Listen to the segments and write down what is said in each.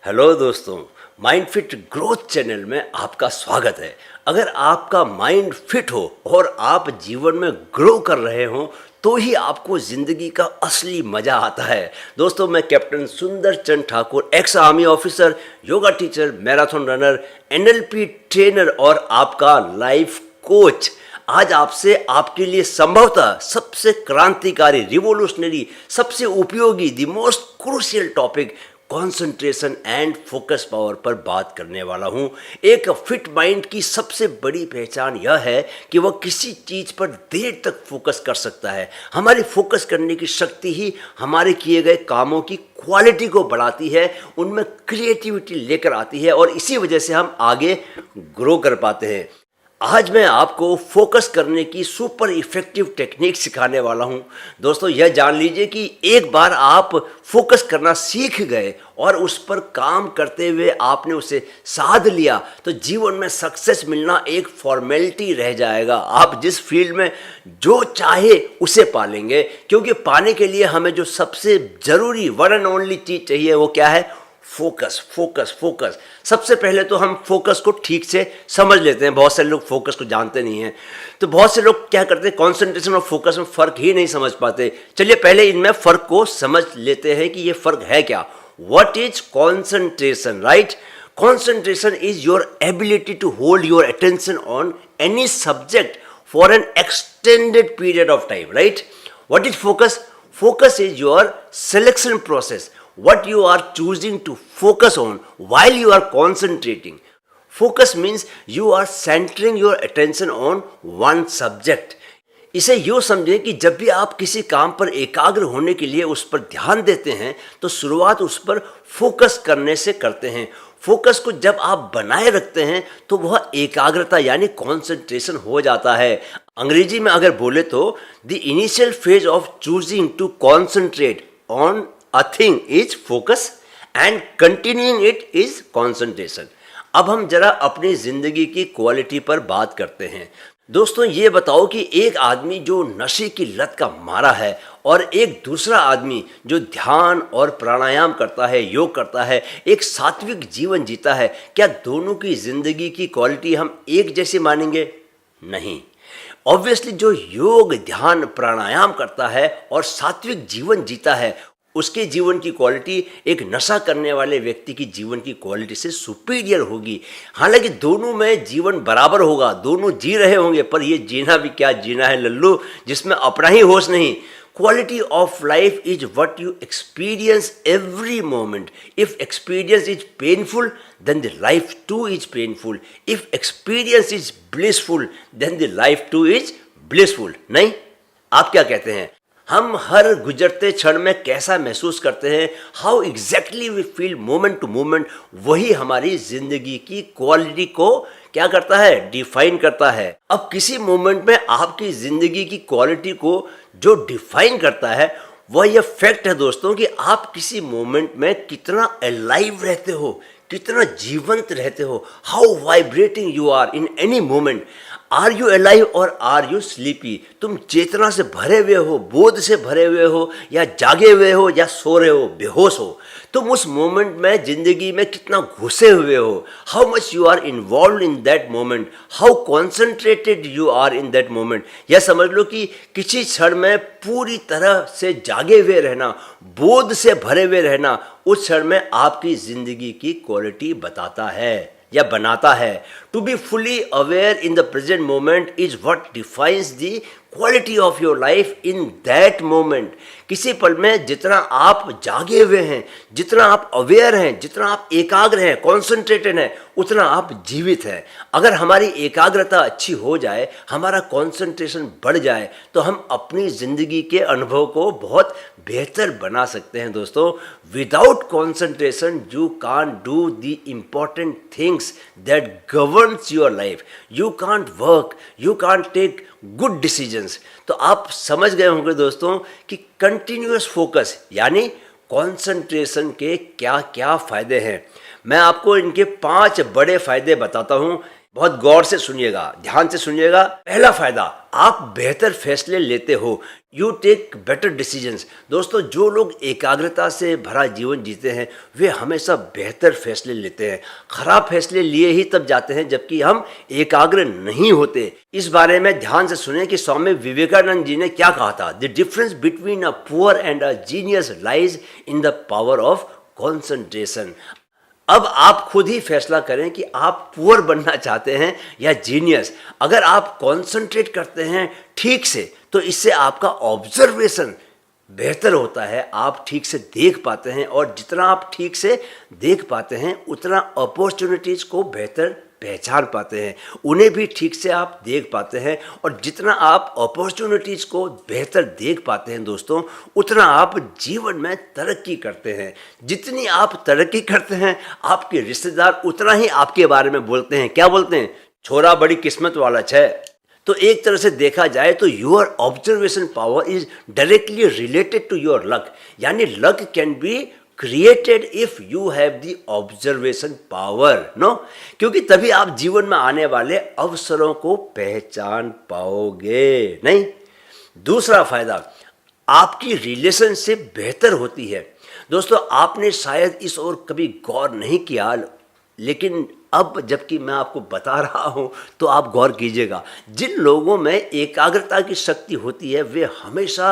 Hello दोस्तों, mind fit growth channel में आपका स्वागत है। अगर आपका माइंड फिट हो और आप जीवन में ग्रो कर रहे हो तो ही आपको ज़िंदगी का असली मज़ा आता है। दोस्तों, मैं captain Sundar Chand Thakur, ex army officer, yoga teacher, marathon runner, NLP trainer और आपका लाइफ कोच आज आपसे आपके लिए संभवतः सबसे क्रांतिकारी, रिवोल्यूशनरी, सबसे उपयोगी, the most crucial topic concentration and focus power पर बात करने वाला हूं। एक फिट माइंड की सबसे बड़ी पहचान यह है कि वह किसी चीज़ पर देर तक फोकस कर सकता है। हमारी फोकस करने की शक्ति ही हमारे किए गए कामों की क्वालिटी को बढ़ाती है, उनमें क्रिएटिविटी लेकर आती है और इसी वजह से हम आगे ग्रो कर पाते हैं। आज मैं आपको फोकस करने की सुपर इफेक्टिव टेक्निक सिखाने वाला हूं। दोस्तों, यह जान लीजिए कि एक बार आप फोकस करना सीख गए और उस पर काम करते हुए आपने उसे साध लिया तो जीवन में सक्सेस मिलना एक फॉर्मेलिटी रह जाएगा। आप जिस फील्ड में जो चाहे उसे पालेंगे, क्योंकि पाने के लिए हमें जो सबसे ज़रूरी वन एंड ओनली चीज़ चाहिए वो क्या है? Focus focus focus. सबसे पहले तो हम फोकस को ठीक से समझ लेते हैं। बहुत सारे लोग फोकस को जानते नहीं हैं, तो बहुत से लोग क्या करते हैं, कंसंट्रेशन और फोकस में फ़र्क ही नहीं समझ पाते। चलिए पहले इनमें फ़र्क को समझ लेते हैं कि ये फ़र्क है क्या। What is concentration, right? Concentration is your ability to hold your attention on any subject for an extended period of time, right? What is focus? Focus is your selection process, what you are choosing to focus on while you are concentrating. Focus means you are centering your attention on one subject. इसे यूँ समझें कि जब भी आप किसी काम पर एकाग्र होने के लिए उस पर ध्यान देते हैं तो शुरुआत उस पर फोकस करने से करते हैं। फोकस को जब आप बनाए रखते हैं तो वह एकाग्रता यानी कॉन्सेंट्रेशन हो जाता है। अंग्रेजी में अगर बोले तो the initial phase of choosing to concentrate on a thing is focus and continuing it is concentration. अब हम जरा अपनी ज़िंदगी की क्वालिटी पर बात करते हैं। दोस्तों, ये बताओ कि एक आदमी जो नशे की लत का मारा है और एक दूसरा आदमी जो ध्यान और प्राणायाम करता है, योग करता है, एक सात्विक जीवन जीता है, क्या दोनों की ज़िंदगी की क्वालिटी हम एक जैसी मानेंगे? नहीं। ऑब्वियसली जो योग, ध्यान, प्राणायाम करता है और सात्विक जीवन जीता है उसके जीवन की क्वालिटी एक नशा करने वाले व्यक्ति की जीवन की क्वालिटी से सुपीरियर होगी। हालांकि दोनों में जीवन बराबर होगा, दोनों जी रहे होंगे, पर ये जीना भी क्या जीना है लल्लू, जिसमें अपना ही होश नहीं। Quality of life is what you experience every moment. If experience is painful then the life too is painful. If experience is blissful then the life too is blissful. नहीं, आप क्या कहते हैं? हम हर गुजरते क्षण में कैसा महसूस करते हैं, how exactly we feel moment to moment, वही हमारी जिंदगी की क्वालिटी को क्या करता है? डिफाइन करता है। अब किसी मोमेंट में आपकी जिंदगी की क्वालिटी को जो डिफाइन करता है वह यह फैक्ट है दोस्तों कि आप किसी मोमेंट में कितना अलाइव रहते हो, कितना जीवंत रहते हो, how vibrating you are in any moment. Are you alive और आर यू स्लीपी? तुम चेतना से भरे हुए हो, बोध से भरे हुए हो, या जागे हुए हो, या सो रहे हो, बेहोश हो? तुम उस मोमेंट में जिंदगी में कितना घुसे हुए हो, how much you are involve in that moment, how concentrated you are in that moment. यह समझ लो कि किसी क्षण में पूरी तरह से जागे हुए रहना, बोध से भरे हुए रहना, उस क्षण में आपकी जिंदगी की क्वालिटी बताता है या बनाता है। To be fully aware in the present moment is what defines the quality of your life in that moment. किसी पल में जितना आप जागे हुए हैं, जितना आप अवेयर हैं, जितना आप एकाग्र हैं, कॉन्सेंट्रेटेड हैं, उतना आप जीवित हैं। अगर हमारी एकाग्रता अच्छी हो जाए, हमारा कॉन्सेंट्रेशन बढ़ जाए, तो हम अपनी ज़िंदगी के अनुभव को बहुत बेहतर बना सकते हैं। दोस्तों, without concentration you can't do the important things that governs your life. You can't work, you can't take good decisions. तो आप समझ गए होंगे दोस्तों कि कंटिन्यूअस फोकस यानी कंसंट्रेशन के क्या क्या फ़ायदे हैं। मैं आपको इनके 5 बड़े फ़ायदे बताता हूँ। बहुत गौर से सुनिएगा, ध्यान से सुनिएगा। पहला फायदा, आप बेहतर फैसले लेते हो, यू टेक बेटर डिसीजंस। दोस्तों, जो लोग एकाग्रता से भरा जीवन जीते हैं वे हमेशा बेहतर फैसले लेते हैं। खराब फैसले लिए ही तब जाते हैं जबकि हम एकाग्र नहीं होते। इस बारे में ध्यान से सुने कि स्वामी विवेकानंद जी ने क्या कहा था। The difference between a poor and a genius lies in the power of concentration. अब आप खुद ही फैसला करें कि आप पुअर बनना चाहते हैं या जीनियस। अगर आप कॉन्सेंट्रेट करते हैं ठीक से तो इससे आपका ऑब्जर्वेशन बेहतर होता है, आप ठीक से देख पाते हैं, और जितना आप ठीक से देख पाते हैं उतना अपॉर्चुनिटीज़ को बेहतर पहचान पाते हैं, उन्हें भी ठीक से आप देख पाते हैं। और जितना आप अपॉर्चुनिटीज़ को बेहतर देख पाते हैं दोस्तों, उतना आप जीवन में तरक्की करते हैं। जितनी आप तरक्की करते हैं आपके रिश्तेदार उतना ही आपके बारे में बोलते हैं। क्या बोलते हैं? छोरा बड़ी किस्मत वाला है। तो एक तरह से देखा जाए तो your observation power is directly related to your luck, यानी luck can be created if you have the observation power, no, क्योंकि तभी आप जीवन में आने वाले अवसरों को पहचान पाओगे। नहीं, दूसरा फायदा, आपकी रिलेशनशिप बेहतर होती है। दोस्तों, आपने शायद इस ओर कभी गौर नहीं किया, लेकिन अब जबकि मैं आपको बता रहा हूँ तो आप गौर कीजिएगा। जिन लोगों में एकाग्रता की शक्ति होती है वे हमेशा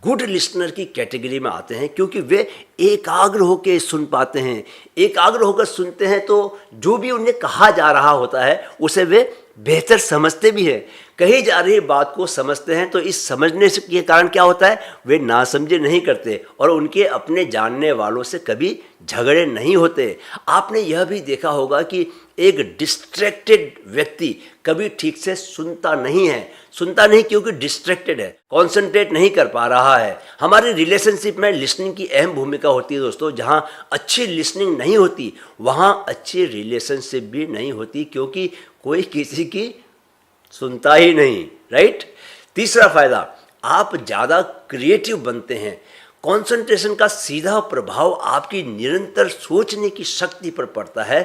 गुड लिसनर की कैटेगरी में आते हैं, क्योंकि वे एकाग्र होकर सुन पाते हैं। एकाग्र होकर सुनते हैं तो जो भी उन्हें कहा जा रहा होता है उसे वे बेहतर समझते भी हैं। कही जा रही बात को समझते हैं, तो इस समझने के कारण क्या होता है, वे नासमझे नहीं करते और उनके अपने जानने वालों से कभी झगड़े नहीं होते। आपने यह भी देखा होगा कि एक डिस्ट्रैक्टेड व्यक्ति कभी ठीक से सुनता नहीं है। सुनता नहीं क्योंकि डिस्ट्रैक्टेड है, कॉन्सेंट्रेट नहीं कर पा रहा है। हमारे रिलेशनशिप में लिसनिंग की अहम भूमिका होती है दोस्तों। जहाँ अच्छी लिसनिंग नहीं होती वहाँ अच्छी रिलेशनशिप भी नहीं होती, क्योंकि कोई किसी की सुनता ही नहीं, राइट। तीसरा फायदा, आप ज़्यादा क्रिएटिव बनते हैं। कंसंट्रेशन का सीधा प्रभाव आपकी निरंतर सोचने की शक्ति पर पड़ता है।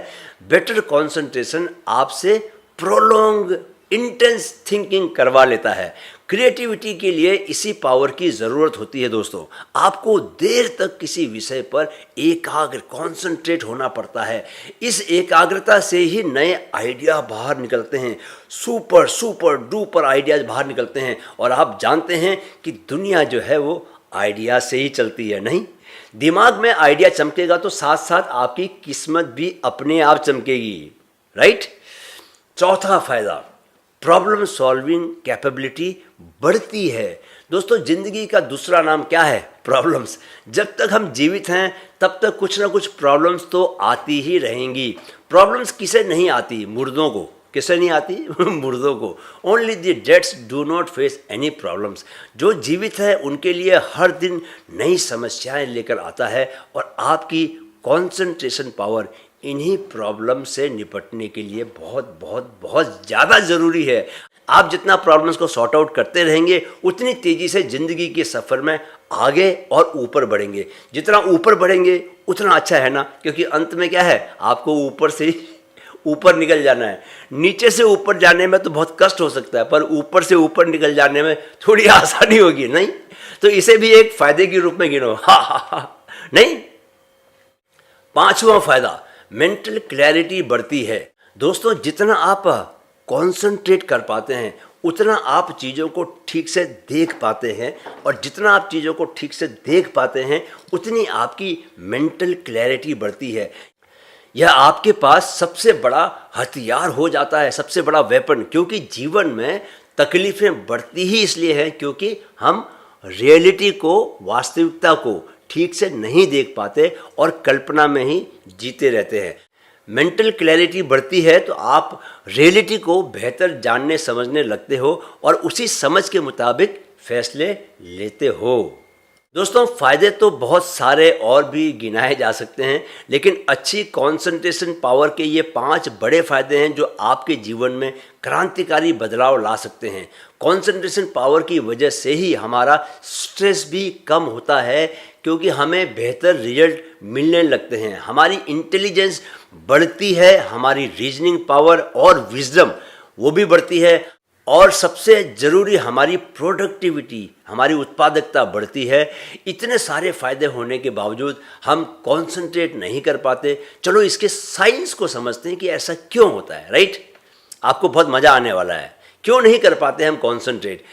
बेटर कंसंट्रेशन आपसे प्रोलॉन्ग इंटेंस थिंकिंग करवा लेता है। क्रिएटिविटी के लिए इसी पावर की ज़रूरत होती है दोस्तों। आपको देर तक किसी विषय पर एकाग्र कंसंट्रेट होना पड़ता है। इस एकाग्रता से ही नए आइडिया बाहर निकलते हैं, सुपर सुपर डुपर आइडियाज बाहर निकलते हैं। और आप जानते हैं कि दुनिया जो है वो आइडिया से ही चलती है। नहीं, दिमाग में आइडिया चमकेगा तो साथ साथ आपकी किस्मत भी अपने आप चमकेगी, राइट। चौथा फायदा, प्रॉब्लम सॉल्विंग कैपेबिलिटी बढ़ती है। दोस्तों, जिंदगी का दूसरा नाम क्या है? प्रॉब्लम्स। जब तक हम जीवित हैं तब तक कुछ ना कुछ प्रॉब्लम्स तो आती ही रहेंगी। प्रॉब्लम्स किसे नहीं आती? मुर्दों को। किसे नहीं आती? मुर्दों को। Only the deads do not face any problems. जो जीवित है उनके लिए हर दिन नई समस्याएं लेकर आता है, और आपकी कंसंट्रेशन पावर इन्हीं प्रॉब्लम से निपटने के लिए बहुत बहुत बहुत ज़्यादा ज़रूरी है। आप जितना प्रॉब्लम्स को सॉर्ट आउट करते रहेंगे उतनी तेज़ी से ज़िंदगी के सफ़र में आगे और ऊपर बढ़ेंगे। जितना ऊपर बढ़ेंगे उतना अच्छा है ना, क्योंकि अंत में क्या है, आपको ऊपर से ऊपर निकल जाना है। नीचे से ऊपर जाने में तो बहुत कष्ट हो सकता है, पर ऊपर से ऊपर निकल जाने में थोड़ी आसानी होगी, नहीं? तो इसे भी एक फ़ायदे के रूप में गिनो। नहीं। पांचवा फ़ायदा, मेंटल क्लैरिटी बढ़ती है। दोस्तों, जितना आप कंसंट्रेट कर पाते हैं उतना आप चीज़ों को ठीक से देख पाते हैं, और जितना आप चीज़ों को ठीक से देख पाते हैं उतनी आपकी मेंटल क्लैरिटी बढ़ती है। यह आपके पास सबसे बड़ा हथियार हो जाता है, सबसे बड़ा वेपन। क्योंकि जीवन में तकलीफ़ें बढ़ती ही इसलिए हैं क्योंकि हम रियलिटी को, वास्तविकता को ठीक से नहीं देख पाते और कल्पना में ही जीते रहते हैं। मेंटल क्लैरिटी बढ़ती है तो आप रियलिटी को बेहतर जानने समझने लगते हो और उसी समझ के मुताबिक फैसले लेते हो। दोस्तों फायदे तो बहुत सारे और भी गिनाए जा सकते हैं, लेकिन अच्छी कंसंट्रेशन पावर के ये 5 बड़े फायदे हैं जो आपके जीवन में क्रांतिकारी बदलाव ला सकते हैं। कंसंट्रेशन पावर की वजह से ही हमारा स्ट्रेस भी कम होता है, क्योंकि हमें बेहतर रिजल्ट मिलने लगते हैं, हमारी इंटेलिजेंस बढ़ती है, हमारी रीजनिंग पावर और विजडम वो भी बढ़ती है, और सबसे ज़रूरी हमारी प्रोडक्टिविटी, हमारी उत्पादकता बढ़ती है। इतने सारे फ़ायदे होने के बावजूद हम कंसंट्रेट नहीं कर पाते। चलो इसके साइंस को समझते हैं कि ऐसा क्यों होता है, राइट? आपको बहुत मज़ा आने वाला है। क्यों नहीं कर पाते हम कंसंट्रेट?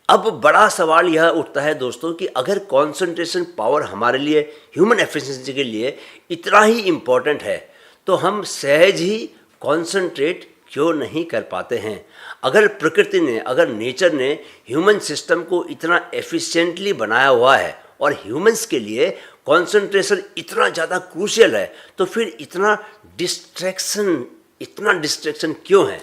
अब बड़ा सवाल यह उठता है दोस्तों कि अगर कंसंट्रेशन पावर हमारे लिए, ह्यूमन एफिशिएंसी के लिए इतना ही इम्पोर्टेंट है, तो हम सहज ही कंसंट्रेट क्यों नहीं कर पाते हैं? अगर प्रकृति ने, अगर नेचर ने ह्यूमन सिस्टम को इतना एफिशिएंटली बनाया हुआ है और ह्यूमंस के लिए कंसंट्रेशन इतना ज़्यादा क्रूशियल है, तो फिर इतना डिस्ट्रैक्शन क्यों है?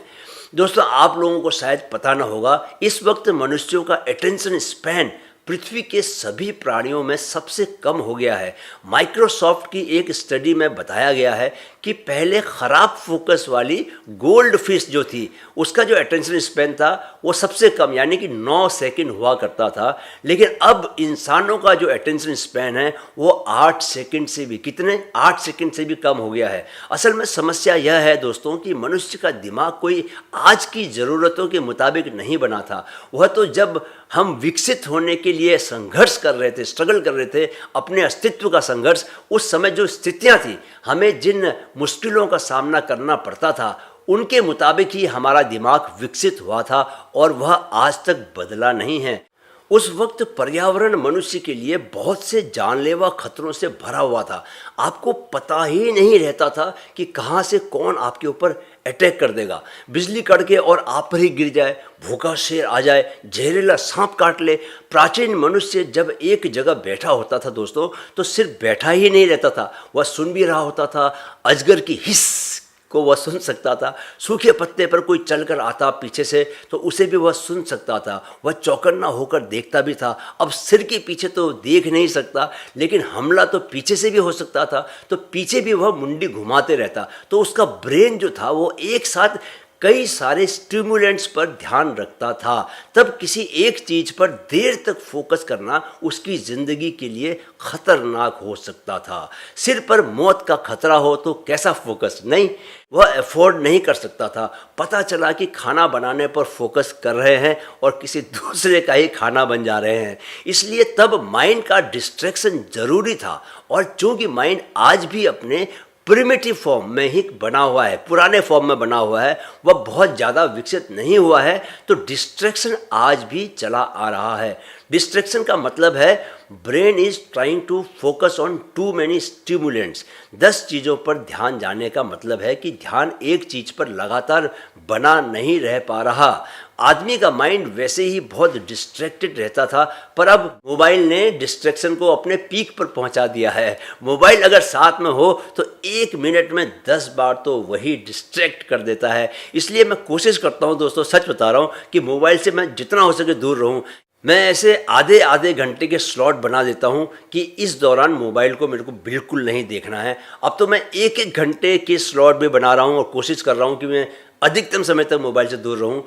दोस्तों आप लोगों को शायद पता ना होगा, इस वक्त मनुष्यों का अटेंशन स्पैन पृथ्वी के सभी प्राणियों में सबसे कम हो गया है। माइक्रोसॉफ्ट की एक स्टडी में बताया गया है कि पहले ख़राब फोकस वाली गोल्ड फिश जो थी, उसका जो अटेंशन स्पैन था वो सबसे कम, यानी कि 9 सेकंड हुआ करता था। लेकिन अब इंसानों का जो अटेंशन स्पैन है वो 8 सेकंड से भी, कितने, 8 सेकंड से भी कम हो गया है। असल में समस्या यह है दोस्तों कि मनुष्य का दिमाग कोई आज की ज़रूरतों के मुताबिक नहीं बना था। वह तो जब हम विकसित होने के लिए संघर्ष कर रहे थे, स्ट्रगल कर रहे थे, अपने अस्तित्व का संघर्ष, उस समय जो स्थितियां थी, हमें जिन मुश्किलों का सामना करना पड़ता था, उनके मुताबिक ही हमारा दिमाग विकसित हुआ था और वह आज तक बदला नहीं है। उस वक्त पर्यावरण मनुष्य के लिए बहुत से जानलेवा खतरों से भरा हुआ था। आपको पता ही नहीं रहता था कि कहाँ से कौन आपके ऊपर अटैक कर देगा। बिजली कड़के और आप पर ही गिर जाए, भूखा शेर आ जाए, जहरीला सांप काट ले। प्राचीन मनुष्य जब एक जगह बैठा होता था दोस्तों, तो सिर्फ बैठा ही नहीं रहता था, वह सुन भी रहा होता था। अजगर की हिस्स को वह सुन सकता था। सूखे पत्ते पर कोई चलकर आता पीछे से, तो उसे भी वह सुन सकता था। वह चौकन्ना होकर देखता भी था। अब सिर के पीछे तो देख नहीं सकता, लेकिन हमला तो पीछे से भी हो सकता था, तो पीछे भी वह मुंडी घुमाते रहता। तो उसका ब्रेन जो था वो एक साथ कई सारे स्टिमुलेंट्स पर ध्यान रखता था। तब किसी एक चीज़ पर देर तक फोकस करना उसकी ज़िंदगी के लिए खतरनाक हो सकता था। सिर पर मौत का खतरा हो तो कैसा फोकस, नहीं, वह अफोर्ड नहीं कर सकता था। पता चला कि खाना बनाने पर फोकस कर रहे हैं और किसी दूसरे का ही खाना बन जा रहे हैं। इसलिए तब माइंड का डिस्ट्रैक्शन ज़रूरी था। और चूँकि माइंड आज भी अपने प्रिमिटिव फॉर्म में ही बना हुआ है, पुराने फॉर्म में बना हुआ है, वह बहुत ज़्यादा विकसित नहीं हुआ है, तो डिस्ट्रैक्शन आज भी चला आ रहा है। डिस्ट्रैक्शन का मतलब है brain is trying to focus on too many stimulants. 10 चीज़ों पर ध्यान जाने का मतलब है कि ध्यान एक चीज़ पर लगातार बना नहीं रह पा रहा। आदमी का माइंड वैसे ही बहुत डिस्ट्रैक्टेड रहता था, पर अब मोबाइल ने डिस्ट्रैक्शन को अपने पीक पर पहुंचा दिया है। मोबाइल अगर साथ में हो तो 1 मिनट में 10 बार तो वही डिस्ट्रैक्ट कर देता है। इसलिए मैं कोशिश करता हूं दोस्तों, सच बता रहा हूं, कि मोबाइल से मैं जितना हो सके दूर रहूं। मैं ऐसे आधे घंटे के स्लॉट बना देता हूं कि इस दौरान मोबाइल को मेरे को बिल्कुल नहीं देखना है। अब तो मैं 1 घंटे के स्लॉट भी बना रहा हूं और कोशिश कर रहा हूं कि मैं अधिकतम समय तक मोबाइल से दूर रहूं।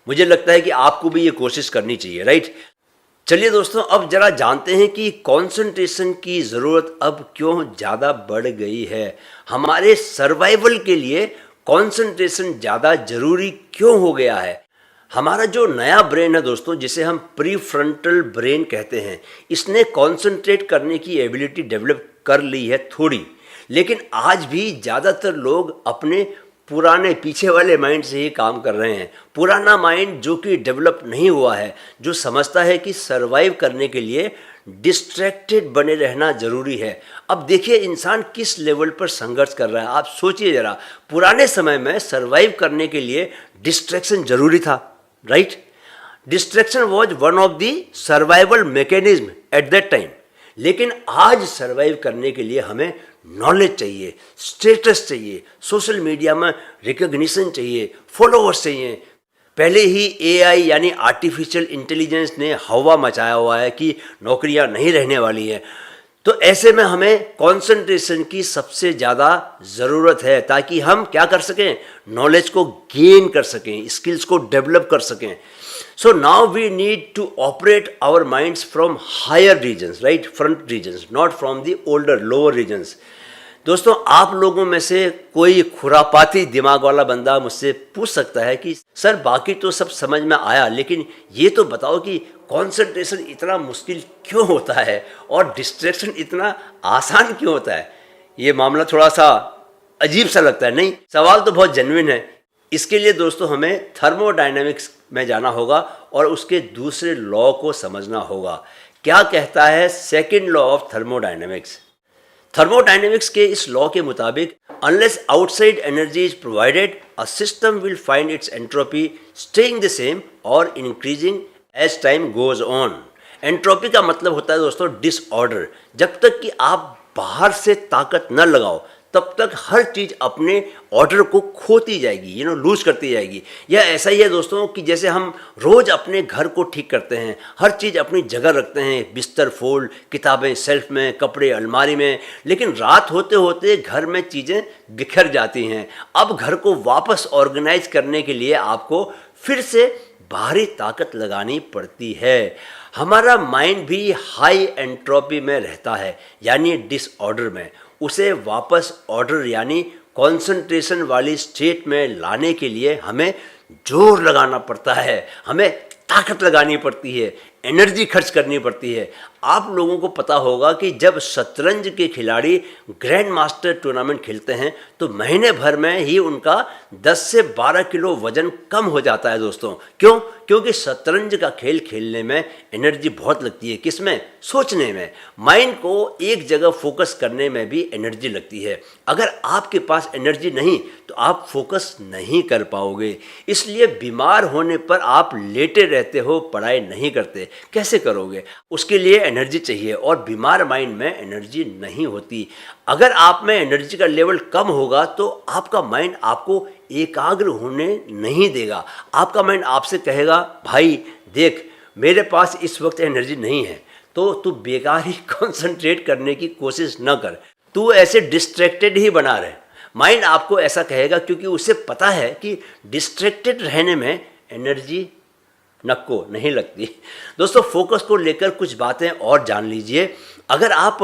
मुझे लगता है कि आपको भी ये कोशिश करनी चाहिए, राइट? चलिए दोस्तों, अब जरा जानते हैं कि कंसंट्रेशन की ज़रूरत अब क्यों ज़्यादा बढ़ गई है। हमारे सर्वाइवल के लिए कंसंट्रेशन ज़्यादा ज़रूरी क्यों हो गया है। हमारा जो नया ब्रेन है दोस्तों, जिसे हम प्रीफ्रंटल ब्रेन कहते हैं, इसने कंसंट्रेट करने की एबिलिटी डेवलप कर ली है थोड़ी, लेकिन आज भी ज़्यादातर लोग अपने पुराने पीछे वाले माइंड से ही काम कर रहे हैं। पुराना माइंड जो कि डेवलप नहीं हुआ है, जो समझता है कि सरवाइव करने के लिए डिस्ट्रैक्टेड बने रहना ज़रूरी है। अब देखिए इंसान किस लेवल पर संघर्ष कर रहा है। आप सोचिए ज़रा, पुराने समय में सरवाइव करने के लिए डिस्ट्रैक्शन ज़रूरी था, right? Distraction was one of the survival mechanism at that time. लेकिन आज सर्वाइव करने के लिए हमें नॉलेज चाहिए, स्टेटस चाहिए, सोशल मीडिया में रिकग्निशन चाहिए, फॉलोअर्स चाहिए। पहले ही एआई यानी आर्टिफिशियल इंटेलिजेंस ने हवा मचाया हुआ है कि नौकरियां नहीं रहने वाली हैं। तो ऐसे में हमें कंसंट्रेशन की सबसे ज़्यादा ज़रूरत है ताकि हम क्या कर सकें, नॉलेज को गेन कर सकें, स्किल्स को डेवलप कर सकें। So now we need to operate our minds from higher regions, right, front regions, not from the older lower regions. दोस्तों, आप लोगों में से कोई खुरापाती दिमाग वाला बंदा मुझसे पूछ सकता है कि सर बाकी तो सब समझ में आया, लेकिन ये तो बताओ कि कंसंट्रेशन इतना मुश्किल क्यों होता है और डिस्ट्रैक्शन इतना आसान क्यों होता है। ये मामला थोड़ा सा अजीब सा लगता है, नहीं? सवाल तो बहुत जेन्युइन है। इसके लिए दोस्तों हमें थर्मोडायनेमिक्स में जाना होगा और उसके दूसरे लॉ को समझना होगा। क्या कहता है second law of thermodynamics? Thermodynamics के इस लॉ के मुताबिक unless outside energy is provided a system will find its entropy staying the same और increasing as time goes on. Entropy का मतलब होता है दोस्तों डिसऑर्डर। जब तक कि आप बाहर से ताकत न लगाओ तब तक हर चीज़ अपने ऑर्डर को खोती जाएगी, लूज करती जाएगी। यह ऐसा ही है दोस्तों कि जैसे हम रोज़ अपने घर को ठीक करते हैं, हर चीज़ अपनी जगह रखते हैं, बिस्तर फोल्ड, किताबें सेल्फ में, कपड़े अलमारी में, लेकिन रात होते होते घर में चीज़ें बिखर जाती हैं। अब घर को वापस ऑर्गेनाइज करने के लिए आपको फिर से बाहरी ताकत लगानी पड़ती है। हमारा माइंड भी हाई एंट्रोपी में रहता है, यानी डिसऑर्डर में। उसे वापस ऑर्डर यानी कंसंट्रेशन वाली स्टेट में लाने के लिए हमें जोर लगाना पड़ता है, हमें ताकत लगानी पड़ती है, एनर्जी खर्च करनी पड़ती है। आप लोगों को पता होगा कि जब शतरंज के खिलाड़ी ग्रैंड मास्टर टूर्नामेंट खेलते हैं तो महीने भर में ही उनका 10 से 12 किलो वजन कम हो जाता है दोस्तों। क्यों? क्योंकि शतरंज का खेल खेलने में एनर्जी बहुत लगती है। किसमें? सोचने में। माइंड को एक जगह फोकस करने में भी एनर्जी लगती है। अगर आपके पास एनर्जी नहीं तो आप फोकस नहीं कर पाओगे। इसलिए बीमार होने पर आप लेटे रहते हो, पढ़ाई नहीं करते। कैसे करोगे? उसके लिए एनर्जी चाहिए और बीमार माइंड में एनर्जी नहीं होती। अगर आप में एनर्जी का लेवल कम होगा तो आपका माइंड आपको एकाग्र होने नहीं देगा। आपका माइंड आपसे कहेगा भाई देख मेरे पास इस वक्त एनर्जी नहीं है, तो तू बेकार ही कंसंट्रेट करने की कोशिश न कर, तू ऐसे डिस्ट्रैक्टेड ही बना रहे। माइंड आपको ऐसा कहेगा क्योंकि उसे पता है कि डिस्ट्रैक्टेड रहने में एनर्जी नको नहीं लगती। दोस्तों, फोकस को लेकर कुछ बातें और जान लीजिए। अगर आप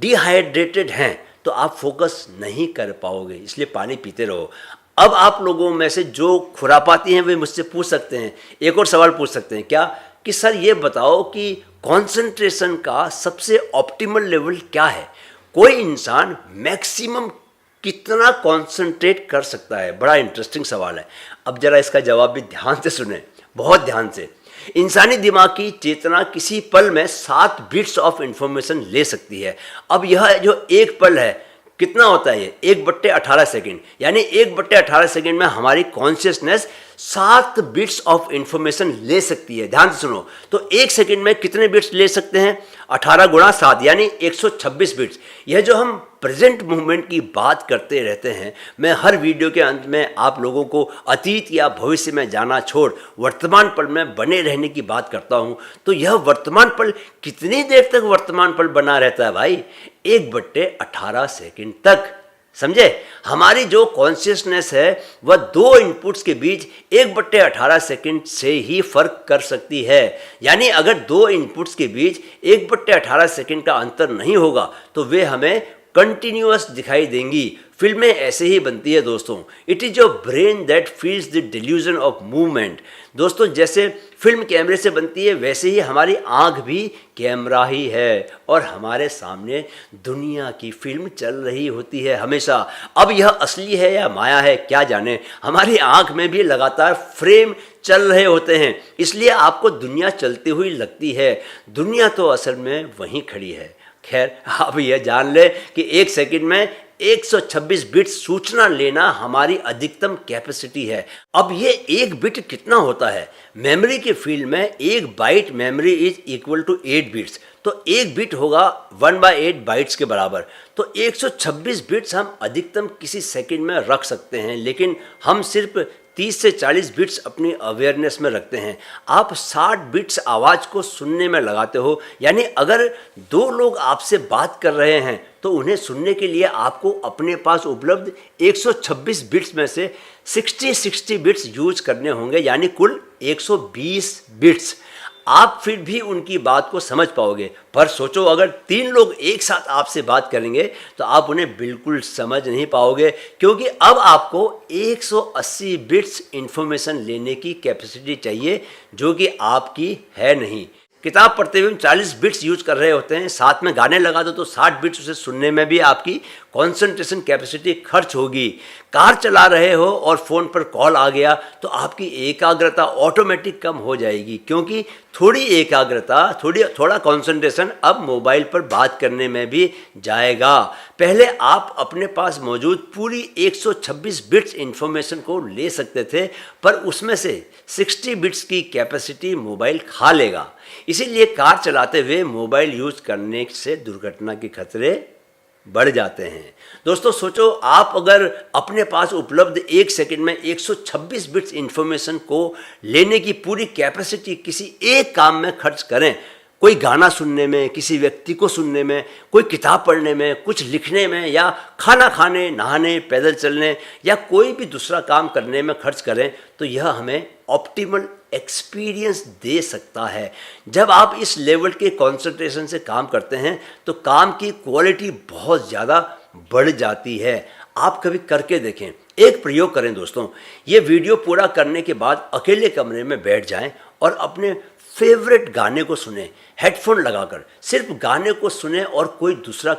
डिहाइड्रेटेड हैं तो आप फोकस नहीं कर पाओगे, इसलिए पानी पीते रहो। अब आप लोगों में से जो खुरापाती हैं वे मुझसे पूछ सकते हैं, एक और सवाल पूछ सकते हैं क्या, कि सर ये बताओ कि कंसंट्रेशन का सबसे ऑप्टिमल लेवल क्या है? कोई इंसान मैक्सिमम कितना कंसंट्रेट कर सकता है? बड़ा इंटरेस्टिंग सवाल है। अब जरा इसका जवाब भी ध्यान से सुने, बहुत ध्यान से। इंसानी दिमाग की चेतना किसी पल में 7 बिट्स ऑफ इंफॉर्मेशन ले सकती है। अब यह जो एक पल है कितना होता है? ये 1/18 सेकेंड, यानी 1/18 सेकेंड में हमारी कॉन्शियसनेस 7 बिट्स ऑफ इंफॉर्मेशन ले सकती है। ध्यान से सुनो, तो 1 सेकेंड में कितने बिट्स ले सकते हैं? 18 गुणा 7 यानी 126 बिट्स। यह जो हम प्रेजेंट मूवमेंट की बात करते रहते हैं, मैं हर वीडियो के अंत में आप लोगों को अतीत या भविष्य में जाना छोड़ वर्तमान पल में बने रहने की बात करता हूं। तो यह वर्तमान पल कितनी देर तक वर्तमान पल बना रहता है भाई? 1/18 सेकेंड तक। समझे? हमारी जो कॉन्शियसनेस है वह 2 इनपुट्स के बीच 1/18 सेकेंड से ही फर्क कर सकती है। यानी अगर 2 इनपुट्स के बीच 1/18 सेकेंड का अंतर नहीं होगा तो वे हमें कंटिन्यूअस दिखाई देंगी। फिल्में ऐसे ही बनती है दोस्तों। It is your brain that feels the delusion of movement. दोस्तों, जैसे फिल्म कैमरे से बनती है वैसे ही हमारी आंख भी कैमरा ही है और हमारे सामने दुनिया की फिल्म चल रही होती है हमेशा। अब यह असली है या माया है क्या जाने, हमारी आंख में भी लगातार फ्रेम चल रहे होते हैं, इसलिए आपको दुनिया चलती हुई लगती है। दुनिया तो असल में वहीं खड़ी है। खैर, आप यह जान ले कि 1 सेकंड में 126 बिट सूचना लेना हमारी अधिकतम कैपेसिटी है। अब ये 1 बिट कितना होता है? मेमोरी के फील्ड में 1 byte memory is equal to 8 bits. तो 1 बिट होगा 1/8 बाइट्स के बराबर। तो 126 बिट्स हम अधिकतम किसी सेकंड में रख सकते हैं, लेकिन हम सिर्फ 30 से 40 बिट्स अपनी अवेयरनेस में रखते हैं। आप 60 बिट्स आवाज़ को सुनने में लगाते हो, यानी अगर दो लोग आपसे बात कर रहे हैं तो उन्हें सुनने के लिए आपको अपने पास उपलब्ध 126 बिट्स में से 60 बिट्स यूज करने होंगे, यानी कुल 120 बिट्स। आप फिर भी उनकी बात को समझ पाओगे, पर सोचो अगर 3 लोग एक साथ आपसे बात करेंगे तो आप उन्हें बिल्कुल समझ नहीं पाओगे, क्योंकि अब आपको 180 बिट्स इंफॉर्मेशन लेने की कैपेसिटी चाहिए, जो कि आपकी है नहीं। किताब पढ़ते हुए हम 40 बिट्स यूज कर रहे होते हैं, साथ में गाने लगा दो तो 60 बिट्स उसे सुनने में भी आपकी कंसंट्रेशन कैपेसिटी खर्च होगी। कार चला रहे हो और फ़ोन पर कॉल आ गया तो आपकी एकाग्रता ऑटोमेटिक कम हो जाएगी, क्योंकि थोड़ी एकाग्रता, थोड़ा कंसंट्रेशन अब मोबाइल पर बात करने में भी जाएगा। पहले आप अपने पास मौजूद पूरी 126 बिट्स इंफॉर्मेशन को ले सकते थे, पर उसमें से 60 बिट्स की कैपेसिटी मोबाइल खा लेगा। इसीलिए कार चलाते हुए मोबाइल यूज करने से दुर्घटना के खतरे बढ़ जाते हैं। दोस्तों सोचो, आप अगर अपने पास उपलब्ध 1 सेकंड में 126 बिट्स इंफॉर्मेशन को लेने की पूरी कैपेसिटी किसी एक काम में खर्च करें, कोई गाना सुनने में, किसी व्यक्ति को सुनने में, कोई किताब पढ़ने में, कुछ लिखने में, या खाना खाने, नहाने, पैदल चलने या कोई भी दूसरा काम करने में खर्च करें, तो यह हमें ऑप्टिमल एक्सपीरियंस दे सकता है। जब आप इस लेवल के कंसंट्रेशन से काम करते हैं तो काम की क्वालिटी बहुत ज़्यादा बढ़ जाती है। आप कभी करके देखें, एक प्रयोग करें दोस्तों। ये वीडियो पूरा करने के बाद अकेले कमरे में बैठ जाएं और अपने फेवरेट गाने को सुने, हेडफोन लगाकर सिर्फ गाने को सुने और कोई दूसरा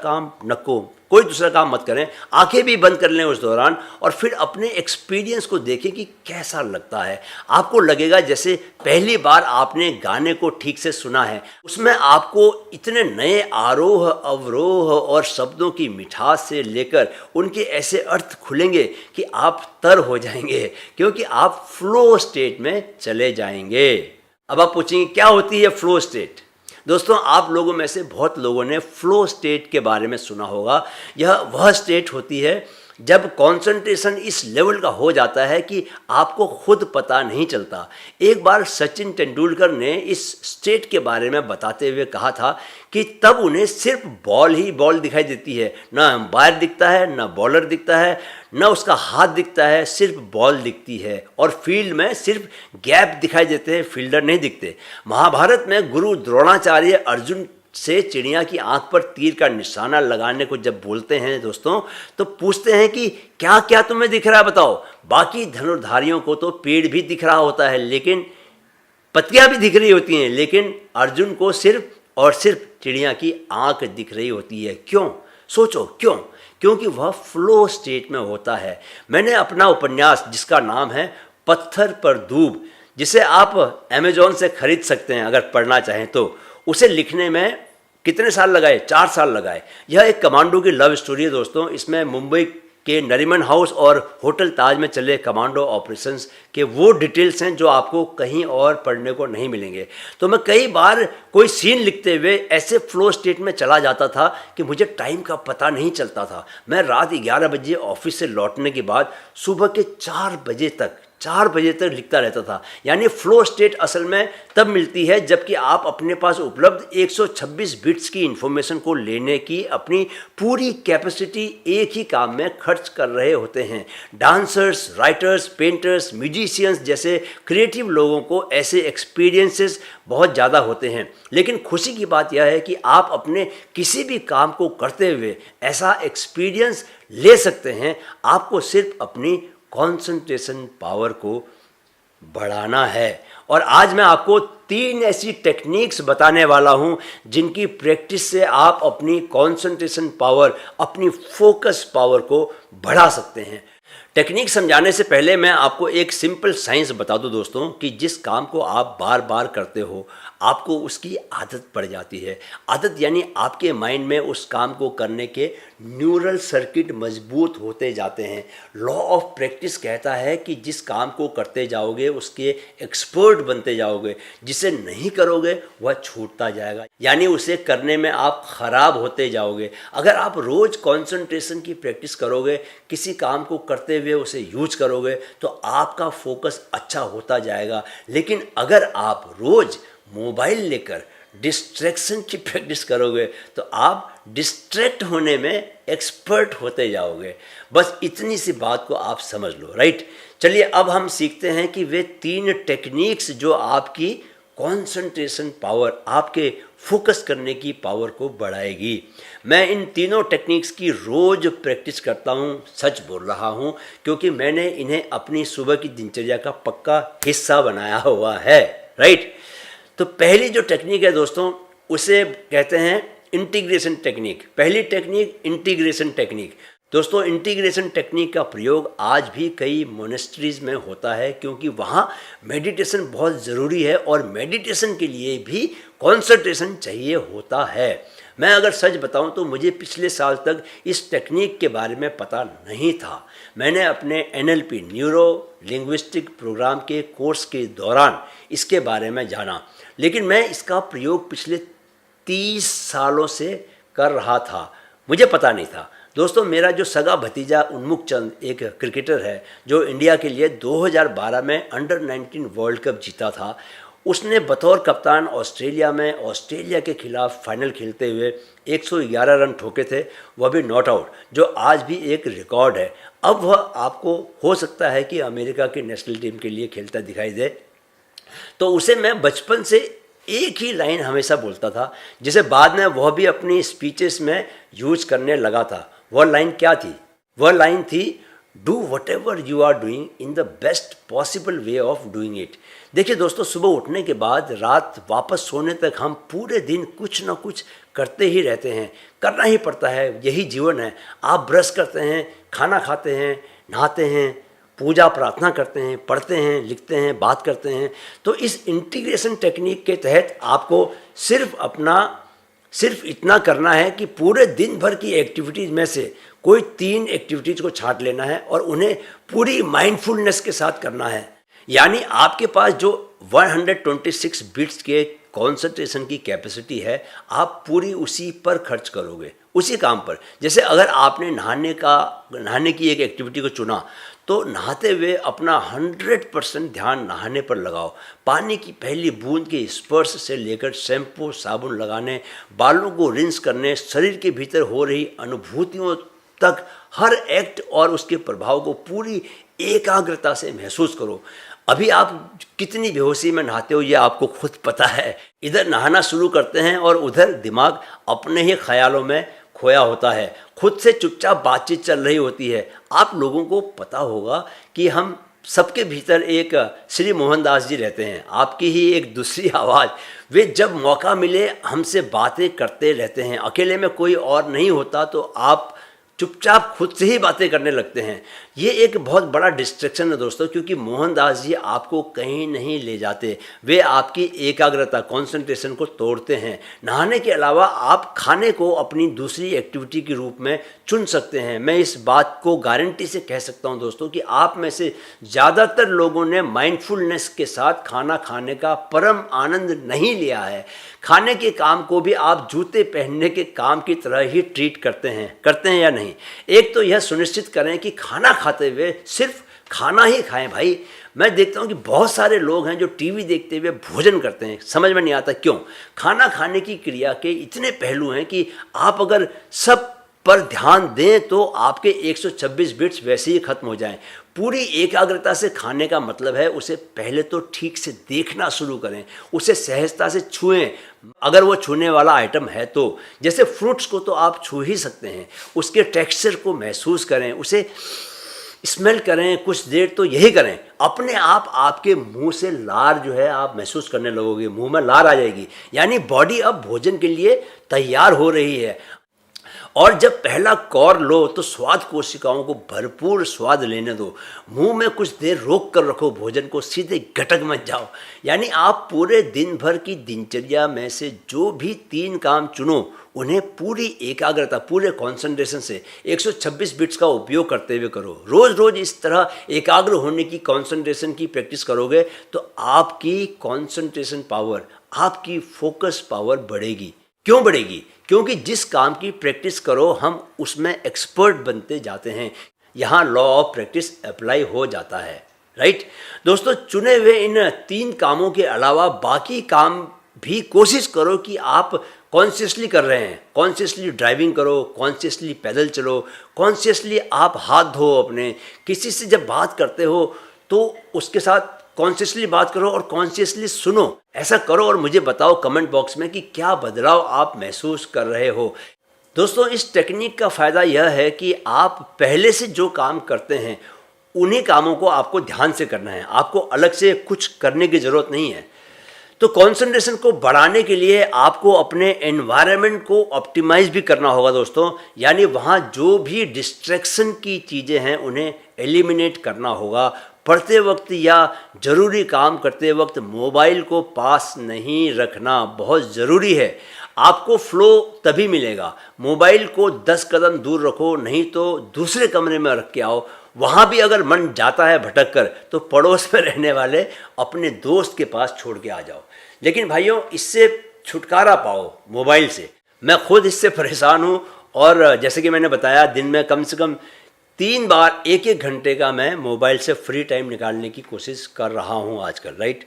काम मत करें। आंखें भी बंद कर लें उस दौरान और फिर अपने एक्सपीरियंस को देखें कि कैसा लगता है। आपको लगेगा जैसे पहली बार आपने गाने को ठीक से सुना है। उसमें आपको इतने नए आरोह अवरोह और शब्दों की मिठास से लेकर उनके ऐसे अर्थ खुलेंगे कि आप तर हो जाएंगे, क्योंकि आप फ्लो स्टेट में चले जाएंगे। अब आप पूछेंगे क्या होती है फ्लो स्टेट? दोस्तों, आप लोगों में से बहुत लोगों ने फ्लो स्टेट के बारे में सुना होगा। यह वह स्टेट होती है जब कंसंट्रेशन इस लेवल का हो जाता है कि आपको खुद पता नहीं चलता। एक बार सचिन तेंदुलकर ने इस स्टेट के बारे में बताते हुए कहा था कि तब उन्हें सिर्फ बॉल ही बॉल दिखाई देती है, ना अंपायर दिखता है, ना बॉलर दिखता है, ना उसका हाथ दिखता है, सिर्फ बॉल दिखती है और फील्ड में सिर्फ गैप दिखाई देते हैं, फील्डर नहीं दिखते। महाभारत में गुरु द्रोणाचार्य अर्जुन से चिड़िया की आंख पर तीर का निशाना लगाने को जब बोलते हैं दोस्तों, तो पूछते हैं कि क्या क्या तुम्हें दिख रहा है बताओ। बाकी धनुर्धारियों को तो पेड़ भी दिख रहा होता है, लेकिन पत्तियां भी दिख रही होती हैं, लेकिन अर्जुन को सिर्फ और सिर्फ चिड़िया की आंख दिख रही होती है। क्यों? सोचो क्यों? क्योंकि वह फ्लो स्टेट में होता है। मैंने अपना उपन्यास जिसका नाम है पत्थर पर दूब, जिसे आप अमेजोन से खरीद सकते हैं अगर पढ़ना चाहें तो, उसे लिखने में कितने साल लगाए? 4 साल लगाए। यह एक कमांडो की लव स्टोरी है दोस्तों। इसमें मुंबई के नरीमन हाउस और होटल ताज में चले कमांडो ऑपरेशंस के वो डिटेल्स हैं जो आपको कहीं और पढ़ने को नहीं मिलेंगे। तो मैं कई बार कोई सीन लिखते हुए ऐसे फ्लो स्टेट में चला जाता था कि मुझे टाइम का पता नहीं चलता था। मैं रात 11 बजे ऑफिस से लौटने के बाद सुबह के 4 बजे तक लिखता रहता था। यानी फ्लो स्टेट असल में तब मिलती है जबकि आप अपने पास उपलब्ध 126 बिट्स की इंफॉर्मेशन को लेने की अपनी पूरी कैपेसिटी एक ही काम में खर्च कर रहे होते हैं। डांसर्स, राइटर्स, पेंटर्स, म्यूजिशियंस जैसे क्रिएटिव लोगों को ऐसे एक्सपीरियंसेस बहुत ज़्यादा होते हैं। लेकिन खुशी की बात यह है कि आप अपने किसी भी काम को करते हुए ऐसा एक्सपीरियंस ले सकते हैं। आपको सिर्फ अपनी कंसंट्रेशन पावर को बढ़ाना है। और आज मैं आपको 3 ऐसी टेक्निक्स बताने वाला हूं जिनकी प्रैक्टिस से आप अपनी कंसंट्रेशन पावर, अपनी फोकस पावर को बढ़ा सकते हैं। टेक्निक समझाने से पहले मैं आपको एक सिंपल साइंस बता दूं दोस्तों कि जिस काम को आप बार बार करते हो, आपको उसकी आदत पड़ जाती है। आदत यानी आपके माइंड में उस काम को करने के न्यूरल सर्किट मजबूत होते जाते हैं। लॉ ऑफ प्रैक्टिस कहता है कि जिस काम को करते जाओगे उसके एक्सपर्ट बनते जाओगे, जिसे नहीं करोगे वह छूटता जाएगा, यानी उसे करने में आप खराब होते जाओगे। अगर आप रोज़ कंसंट्रेशन की प्रैक्टिस करोगे, किसी काम को करते हुए उसे यूज करोगे, तो आपका फोकस अच्छा होता जाएगा। लेकिन अगर आप रोज़ मोबाइल लेकर डिस्ट्रैक्शन की प्रैक्टिस करोगे तो आप डिस्ट्रैक्ट होने में एक्सपर्ट होते जाओगे। बस इतनी सी बात को आप समझ लो, राइट। चलिए अब हम सीखते हैं कि वे 3 टेक्निक्स जो आपकी कंसंट्रेशन पावर, आपके फोकस करने की पावर को बढ़ाएगी। मैं इन तीनों टेक्निक्स की रोज़ प्रैक्टिस करता हूँ, सच बोल रहा हूँ, क्योंकि मैंने इन्हें अपनी सुबह की दिनचर्या का पक्का हिस्सा बनाया हुआ है, राइट। तो पहली जो टेक्निक है दोस्तों, उसे कहते हैं इंटीग्रेशन टेक्निक। पहली टेक्निक इंटीग्रेशन टेक्निक। दोस्तों, इंटीग्रेशन टेक्निक का प्रयोग आज भी कई मोनेस्ट्रीज में होता है, क्योंकि वहाँ मेडिटेशन बहुत ज़रूरी है और मेडिटेशन के लिए भी कंसंट्रेशन चाहिए होता है। मैं अगर सच बताऊं तो मुझे पिछले साल तक इस टेक्निक के बारे में पता नहीं था। मैंने अपने NLP न्यूरो लिंग्विस्टिक प्रोग्राम के कोर्स के दौरान इसके बारे में जाना, लेकिन मैं इसका प्रयोग पिछले 30 सालों से कर रहा था, मुझे पता नहीं था। दोस्तों, मेरा जो सगा भतीजा उन्मुख चंद एक क्रिकेटर है जो इंडिया के लिए 2012 में अंडर 19 वर्ल्ड कप जीता था, उसने बतौर कप्तान ऑस्ट्रेलिया के खिलाफ फाइनल खेलते हुए 111 रन ठोके थे, वह भी नॉट आउट, जो आज भी एक रिकॉर्ड है। अब वह आपको हो सकता है कि अमेरिका की नेशनल टीम के लिए खेलता दिखाई दे। तो उसे मैं बचपन से एक ही लाइन हमेशा बोलता था, जिसे बाद में वह भी अपनी स्पीचेस में यूज करने लगा था। वह लाइन क्या थी? वह लाइन थी, do whatever you are doing in the best possible way of doing it. देखिए दोस्तों, सुबह उठने के बाद रात वापस सोने तक हम पूरे दिन कुछ ना कुछ करते ही रहते हैं, करना ही पड़ता है, यही जीवन है। आप ब्रश करते हैं, खाना खाते हैं, नहाते हैं, पूजा प्रार्थना करते हैं, पढ़ते हैं, लिखते हैं, बात करते हैं। तो इस इंटीग्रेशन टेक्निक के तहत आपको सिर्फ इतना करना है कि पूरे दिन भर की एक्टिविटीज़ में से कोई 3 एक्टिविटीज़ को छांट लेना है और उन्हें पूरी माइंडफुलनेस के साथ करना है। यानी आपके पास जो 126 बिट्स के कंसंट्रेशन की कैपेसिटी है, आप पूरी उसी पर खर्च करोगे, उसी काम पर। जैसे अगर आपने नहाने की एक एक्टिविटी को चुना, तो नहाते हुए अपना 100% ध्यान नहाने पर लगाओ। पानी की पहली बूंद के स्पर्श से लेकर शैम्पू साबुन लगाने, बालों को रिंस करने, शरीर के भीतर हो रही अनुभूतियों तक हर एक्ट और उसके प्रभाव को पूरी एकाग्रता से महसूस करो। अभी आप कितनी बेहोशी में नहाते हो ये आपको खुद पता है। इधर नहाना शुरू करते हैं और उधर दिमाग अपने ही ख्यालों में खोया होता है, खुद से चुपचाप बातचीत चल रही होती है। आप लोगों को पता होगा कि हम सबके भीतर एक श्री मोहनदास जी रहते हैं, आपकी ही एक दूसरी आवाज़। वे जब मौका मिले हमसे बातें करते रहते हैं। अकेले में कोई और नहीं होता तो आप चुपचाप खुद से ही बातें करने लगते हैं। ये एक बहुत बड़ा डिस्ट्रैक्शन है दोस्तों, क्योंकि मोहनदास जी आपको कहीं नहीं ले जाते, वे आपकी एकाग्रता कंसंट्रेशन को तोड़ते हैं। नहाने के अलावा आप खाने को अपनी दूसरी एक्टिविटी के रूप में चुन सकते हैं। मैं इस बात को गारंटी से कह सकता हूं दोस्तों कि आप में से ज़्यादातर लोगों ने माइंडफुलनेस के साथ खाना खाने का परम आनंद नहीं लिया है। खाने के काम को भी आप जूते पहनने के काम की तरह ही ट्रीट करते हैं या नहीं? एक तो यह सुनिश्चित करें कि खाना खाते हुए सिर्फ खाना ही खाएं भाई। मैं देखता हूं कि बहुत सारे लोग हैं जो टीवी देखते हुए भोजन करते हैं, समझ में नहीं आता क्यों। खाना खाने की क्रिया के इतने पहलू हैं कि आप अगर सब पर ध्यान दें तो आपके 126 बिट्स वैसे ही खत्म हो जाएं। पूरी एकाग्रता से खाने का मतलब है उसे पहले तो ठीक से देखना शुरू करें, उसे सहजता से छुएं, अगर वो छूने वाला आइटम है तो। जैसे फ्रूट्स को तो आप छू ही सकते हैं, उसके टेक्सचर को महसूस करें, उसे स्मेल करें, कुछ देर तो यही करें। अपने आप आपके मुंह से लार जो है आप महसूस करने लगोगे, मुंह में लार आ जाएगी, यानी बॉडी अब भोजन के लिए तैयार हो रही है। और जब पहला कौर लो तो स्वाद कोशिकाओं को भरपूर स्वाद लेने दो। मुंह में कुछ देर रोक कर रखो भोजन को, सीधे गटक मत जाओ। यानी आप पूरे दिन भर की दिनचर्या में से जो भी 3 काम चुनो उन्हें पूरी एकाग्रता, पूरे कंसंट्रेशन से 126 बिट्स का उपयोग करते हुए करो। रोज़ रोज़ इस तरह एकाग्र होने की, कंसंट्रेशन की प्रैक्टिस करोगे तो आपकी कंसंट्रेशन पावर, आपकी फोकस पावर बढ़ेगी। क्यों बढ़ेगी? क्योंकि जिस काम की प्रैक्टिस करो हम उसमें एक्सपर्ट बनते जाते हैं। यहाँ लॉ ऑफ प्रैक्टिस अप्लाई हो जाता है, राइट दोस्तों। चुने हुए इन 3 कामों के अलावा बाकी काम भी कोशिश करो कि आप कॉन्शियसली कर रहे हैं। कॉन्शियसली ड्राइविंग करो, कॉन्शियसली पैदल चलो, कॉन्शियसली आप हाथ धो अपने। किसी से जब बात करते हो तो उसके साथ कॉन्शियसली बात करो और कॉन्शियसली सुनो। ऐसा करो और मुझे बताओ कमेंट बॉक्स में कि क्या बदलाव आप महसूस कर रहे हो। दोस्तों, इस टेक्निक का फ़ायदा यह है कि आप पहले से जो काम करते हैं उन्हीं कामों को आपको ध्यान से करना है, आपको अलग से कुछ करने की ज़रूरत नहीं है। तो कंसंट्रेशन को बढ़ाने के लिए आपको अपने एनवायरनमेंट को ऑप्टिमाइज भी करना होगा दोस्तों। यानी वहाँ जो भी डिस्ट्रैक्शन की चीज़ें हैं उन्हें एलिमिनेट करना होगा। पढ़ते वक्त या ज़रूरी काम करते वक्त मोबाइल को पास नहीं रखना बहुत ज़रूरी है। आपको फ्लो तभी मिलेगा। मोबाइल को 10 कदम दूर रखो, नहीं तो दूसरे कमरे में रख के आओ। वहाँ भी अगर मन जाता है भटक कर तो पड़ोस में रहने वाले अपने दोस्त के पास छोड़ के आ जाओ। लेकिन भाइयों, इससे छुटकारा पाओ मोबाइल से। मैं खुद इससे परेशान हूँ और जैसे कि मैंने बताया दिन में कम से कम 3 बार 1-1 घंटे का मैं मोबाइल से फ्री टाइम निकालने की कोशिश कर रहा हूँ आजकल, राइट।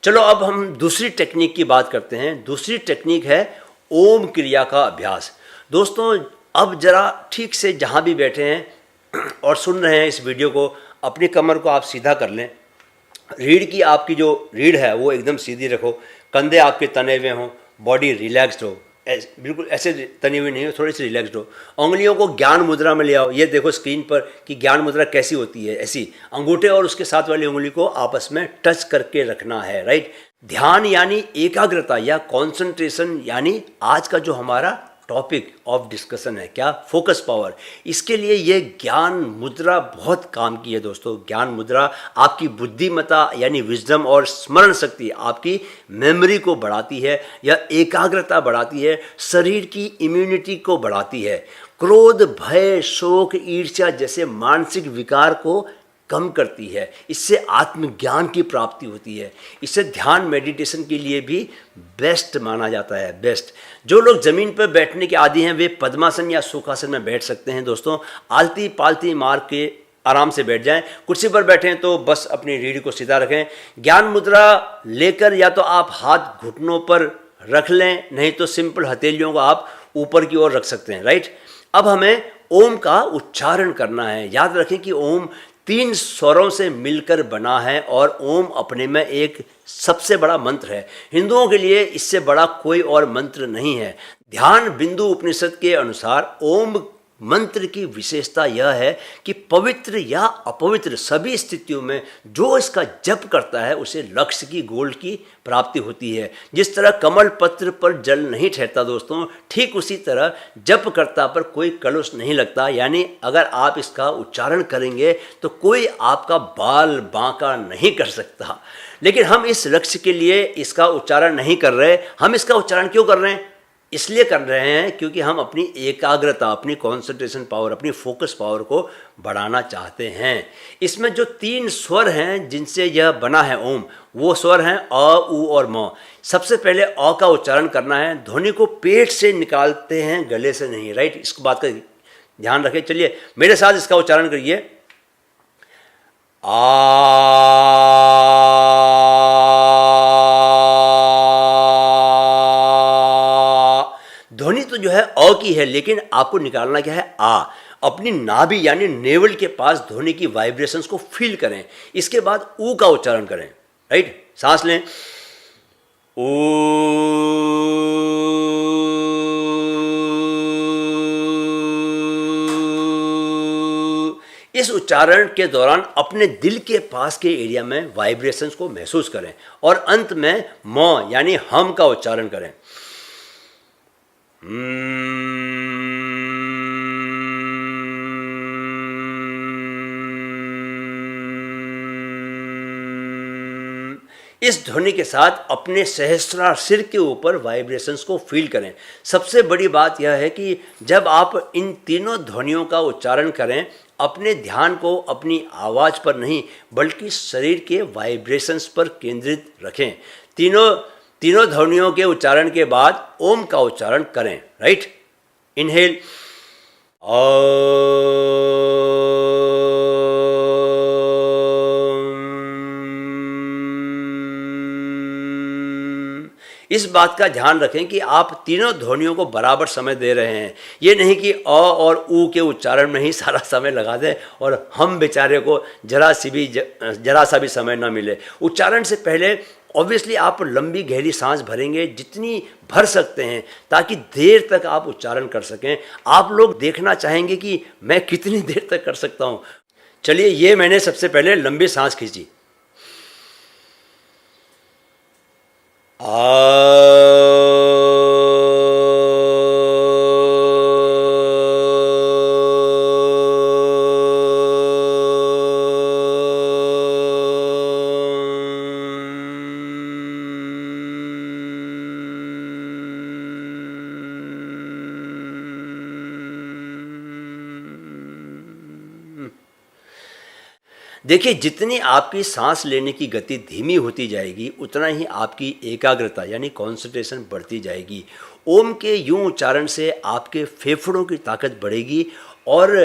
चलो अब हम दूसरी टेक्निक की बात करते हैं। दूसरी टेक्निक है ओम क्रिया का अभ्यास। दोस्तों, अब ज़रा ठीक से जहाँ भी बैठे हैं और सुन रहे हैं इस वीडियो को, अपनी कमर को आप सीधा कर लें। रीढ़ की आपकी जो रीढ़ है वो एकदम सीधी रखो। कंधे आपके तने हुए हों, बॉडी रिलैक्स्ड हो, बिल्कुल ऐसे तनी हुई नहीं हो, थोड़ी सी रिलैक्स्ड हो। उंगलियों को ज्ञान मुद्रा में ले आओ। ये देखो स्क्रीन पर कि ज्ञान मुद्रा कैसी होती है। ऐसी अंगूठे और उसके साथ वाली उंगली को आपस में टच करके रखना है, राइट। ध्यान यानी एकाग्रता या कॉन्सेंट्रेशन, यानी आज का जो हमारा टॉपिक ऑफ डिस्कशन है, क्या? Focus power. इसके लिए ये ज्ञान मुद्रा बहुत काम की है दोस्तों। ज्ञान मुद्रा आपकी बुद्धिमत्ता यानी विजडम और स्मरण शक्ति, आपकी मेमोरी को बढ़ाती है या एकाग्रता बढ़ाती है, शरीर की इम्यूनिटी को बढ़ाती है, क्रोध, भय, शोक, ईर्ष्या जैसे मानसिक विकार को कम करती है। इससे आत्मज्ञान की प्राप्ति होती है। इससे ध्यान मेडिटेशन के लिए भी बेस्ट माना जाता है, बेस्ट। जो लोग ज़मीन पर बैठने के आदी हैं वे पद्मासन या सुखासन में बैठ सकते हैं दोस्तों। आलती पालती मार के आराम से बैठ जाएं। कुर्सी पर बैठें तो बस अपनी रीढ़ को सीधा रखें। ज्ञान मुद्रा लेकर या तो आप हाथ घुटनों पर रख लें, नहीं तो सिंपल हथेलियों को आप ऊपर की ओर रख सकते हैं, राइट। अब हमें ओम का उच्चारण करना है। याद रखें कि ओम 3 स्वरों से मिलकर बना है और ओम अपने में एक सबसे बड़ा मंत्र है। हिंदुओं के लिए इससे बड़ा कोई और मंत्र नहीं है। ध्यान बिंदु उपनिषद के अनुसार ओम मंत्र की विशेषता यह है कि पवित्र या अपवित्र सभी स्थितियों में जो इसका जप करता है उसे लक्ष्य की गोल की प्राप्ति होती है। जिस तरह कमल पत्र पर जल नहीं ठहरता दोस्तों, ठीक उसी तरह जपकर्ता पर कोई कलुष नहीं लगता। यानी अगर आप इसका उच्चारण करेंगे तो कोई आपका बाल बांका नहीं कर सकता। लेकिन हम इस लक्ष्य के लिए इसका उच्चारण नहीं कर रहे। हम इसका उच्चारण क्यों कर रहे हैं? इसलिए कर रहे हैं क्योंकि हम अपनी एकाग्रता, अपनी कंसंट्रेशन पावर, अपनी फोकस पावर को बढ़ाना चाहते हैं। इसमें जो 3 स्वर हैं जिनसे यह बना है ओम, वो स्वर हैं अ, उ और म। सबसे पहले अ का उच्चारण करना है। ध्वनि को पेट से निकालते हैं, गले से नहीं, राइट। इसको बात का ध्यान रखें। चलिए मेरे साथ इसका उच्चारण करिए। आ। ध्वनि तो जो है अ की है, लेकिन आपको निकालना क्या है? आ। अपनी नाभि यानी नेवल के पास ध्वनि की वाइब्रेशंस को फील करें। इसके बाद ऊ का उच्चारण करें, राइट। सांस लें। ऊ। इस उच्चारण के दौरान अपने दिल के पास के एरिया में वाइब्रेशंस को महसूस करें और अंत में म यानी हम का उच्चारण करें। इस ध्वनि के साथ अपने सहस्रार सिर के ऊपर वाइब्रेशंस को फील करें। सबसे बड़ी बात यह है कि जब आप इन तीनों ध्वनियों का उच्चारण करें, अपने ध्यान को अपनी आवाज़ पर नहीं बल्कि शरीर के वाइब्रेशंस पर केंद्रित रखें। तीनों ध्वनियों के उच्चारण के बाद ओम का उच्चारण करें। राइट, इनहेल इस बात का ध्यान रखें कि आप तीनों ध्वनियों को बराबर समय दे रहे हैं। ये नहीं कि अ और ऊ के उच्चारण में ही सारा समय लगा दें और हम बेचारे को जरा सा भी समय न मिले। उच्चारण से पहले ऑब्वियसली आप लंबी गहरी सांस भरेंगे, जितनी भर सकते हैं, ताकि देर तक आप उच्चारण कर सकें। आप लोग देखना चाहेंगे कि मैं कितनी देर तक कर सकता हूँ। चलिए, ये मैंने सबसे पहले लंबी सांस खींची। देखिए, जितनी आपकी सांस लेने की गति धीमी होती जाएगी, उतना ही आपकी एकाग्रता यानी कंसंट्रेशन बढ़ती जाएगी। ओम के यूं उच्चारण से आपके फेफड़ों की ताकत बढ़ेगी। और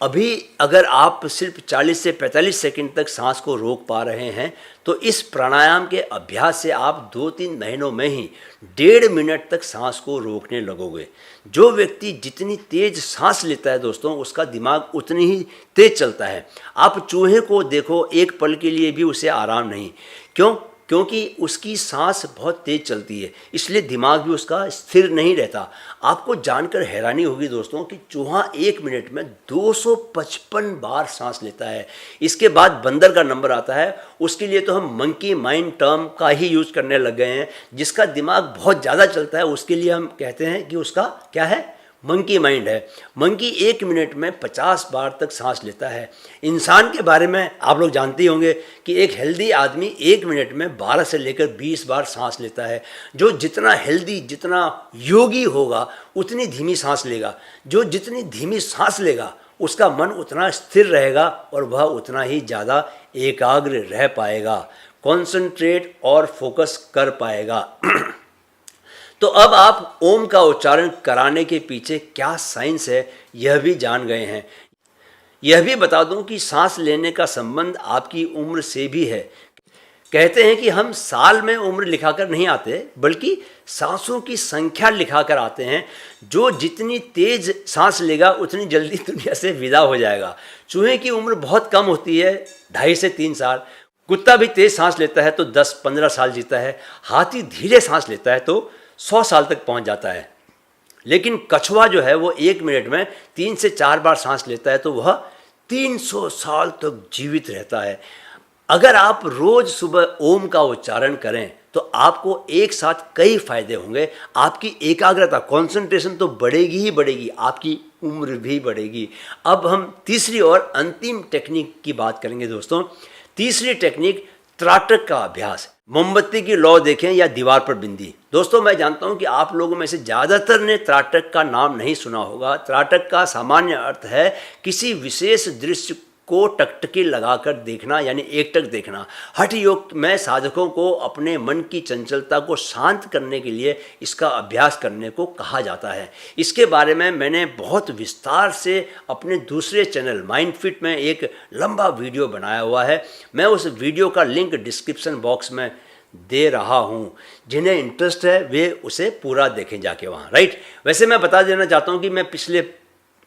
अभी अगर आप सिर्फ 40 से 45 सेकंड तक सांस को रोक पा रहे हैं, तो इस प्राणायाम के अभ्यास से आप 2-3 महीनों में ही 1.5 मिनट तक सांस को रोकने लगोगे। जो व्यक्ति जितनी तेज सांस लेता है दोस्तों, उसका दिमाग उतनी ही तेज चलता है। आप चूहे को देखो, एक पल के लिए भी उसे आराम नहीं। क्योंकि उसकी सांस बहुत तेज चलती है, इसलिए दिमाग भी उसका स्थिर नहीं रहता। आपको जानकर हैरानी होगी दोस्तों कि चूहा 1 मिनट में 255 बार सांस लेता है। इसके बाद बंदर का नंबर आता है। उसके लिए तो हम मंकी माइंड टर्म का ही यूज़ करने लग गए हैं। जिसका दिमाग बहुत ज़्यादा चलता है, उसके लिए हम कहते हैं कि उसका क्या है, मंकी माइंड है। मंकी 1 मिनट में 50 बार तक सांस लेता है। इंसान के बारे में आप लोग जानते होंगे कि एक हेल्दी आदमी 1 मिनट में 12 से लेकर 20 बार सांस लेता है। जो जितना हेल्दी, जितना योगी होगा, उतनी धीमी सांस लेगा। जो जितनी धीमी सांस लेगा, उसका मन उतना स्थिर रहेगा और वह उतना ही ज़्यादा एकाग्र रह पाएगा, कॉन्सेंट्रेट और फोकस कर पाएगा। तो अब आप ओम का उच्चारण कराने के पीछे क्या साइंस है, यह भी जान गए हैं। यह भी बता दूं कि सांस लेने का संबंध आपकी उम्र से भी है। कहते हैं कि हम साल में उम्र लिखाकर नहीं आते, बल्कि सांसों की संख्या लिखाकर आते हैं। जो जितनी तेज सांस लेगा, उतनी जल्दी दुनिया से विदा हो जाएगा। चूहे की उम्र बहुत कम होती है, 2.5 से 3 साल। कुत्ता भी तेज सांस लेता है तो 10-15 साल जीता है। हाथी धीरे सांस लेता है तो 100 साल तक पहुंच जाता है। लेकिन कछुआ जो है वो 1 मिनट में 3 से 4 बार सांस लेता है तो वह 300 साल तक जीवित रहता है। अगर आप रोज सुबह ओम का उच्चारण करें तो आपको एक साथ कई फायदे होंगे। आपकी एकाग्रता, कंसंट्रेशन तो बढ़ेगी ही बढ़ेगी, आपकी उम्र भी बढ़ेगी। अब हम तीसरी और अंतिम टेक्निक की बात करेंगे दोस्तों। तीसरी टेक्निक, त्राटक का अभ्यास। मोमबत्ती की लौ देखें या दीवार पर बिंदी। दोस्तों, मैं जानता हूं कि आप लोगों में से ज़्यादातर ने त्राटक का नाम नहीं सुना होगा। त्राटक का सामान्य अर्थ है किसी विशेष दृश्य को टकटकी लगाकर देखना, यानी एकटक देखना। हठ योग में साधकों को अपने मन की चंचलता को शांत करने के लिए इसका अभ्यास करने को कहा जाता है। इसके बारे में मैंने बहुत विस्तार से अपने दूसरे चैनल माइंड फिट में एक लंबा वीडियो बनाया हुआ है। मैं उस वीडियो का लिंक डिस्क्रिप्शन बॉक्स में दे रहा हूँ। जिन्हें इंटरेस्ट है वे उसे पूरा देखें जाके वहाँ। राइट, वैसे मैं बता देना चाहता हूँ कि मैं पिछले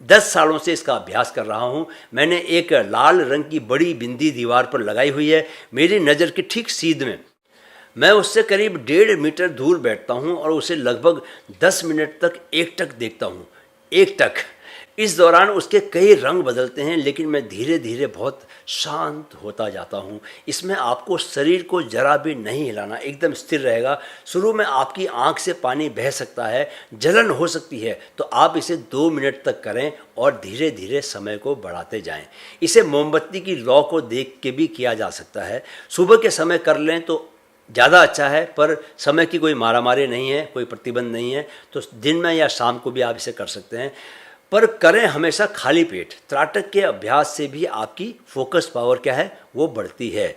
10 सालों से इसका अभ्यास कर रहा हूँ। मैंने एक लाल रंग की बड़ी बिंदी दीवार पर लगाई हुई है, मेरी नज़र की ठीक सीध में। मैं उससे करीब 1.5 मीटर दूर बैठता हूँ और उसे लगभग 10 मिनट तक एकटक देखता हूँ। एकटक। इस दौरान उसके कई रंग बदलते हैं, लेकिन मैं धीरे धीरे बहुत शांत होता जाता हूँ। इसमें आपको शरीर को जरा भी नहीं हिलाना, एकदम स्थिर रहेगा। शुरू में आपकी आंख से पानी बह सकता है, जलन हो सकती है, तो आप इसे 2 मिनट तक करें और धीरे धीरे समय को बढ़ाते जाएं। इसे मोमबत्ती की लौ को देख के भी किया जा सकता है। सुबह के समय कर लें तो ज़्यादा अच्छा है, पर समय की कोई मारामारी नहीं है, कोई प्रतिबंध नहीं है, तो दिन में या शाम को भी आप इसे कर सकते हैं। पर करें हमेशा खाली पेट। त्राटक के अभ्यास से भी आपकी फोकस पावर क्या है, वो बढ़ती है।